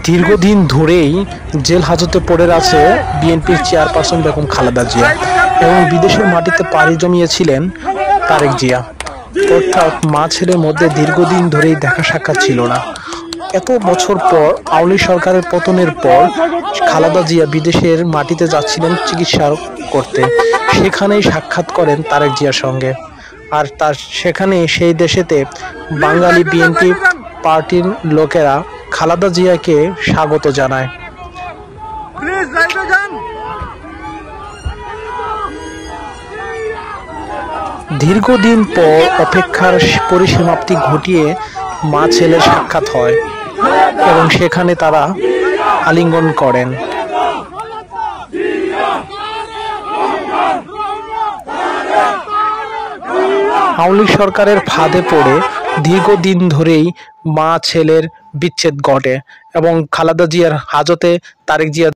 দীর্ঘদিন ধরেই জেল হাজতে পড়ে আছে বিএনপির চেয়ারপারসন বেগম খালেদা জিয়া এবং বিদেশের মাটিতে পাড়ি জমিয়েছিলেন তারেক জিয়া। অর্থাৎ মা ছেলের মধ্যে দীর্ঘদিন ধরেই দেখা সাক্ষাৎ ছিল না। এত বছর পর আওয়ামী সরকারের পতনের পর খালেদা জিয়া বিদেশের মাটিতে যাচ্ছিলেন চিকিৎসা করতে, সেখানেই সাক্ষাৎ করেন তারেক জিয়ার সঙ্গে। আর তার সেখানে সেই দেশেতে বাঙালি বিএনপি পার্টির লোকেরা খালেদা জিয়াকে স্বাগত জানায়। দীর্ঘদিন পর অপেক্ষার পরিসমাপ্তি ঘটিয়ে মা ছেলের সাক্ষাৎ হয় এবং সেখানে তারা আলিঙ্গন করেন। আওয়ামী সরকারের ফাঁদে পড়ে দীর্ঘদিন ধরেই মা ছেলের বিচ্ছেদ ঘটে এবং খালেদা জিয়ার হাজতে তারেক জিয়া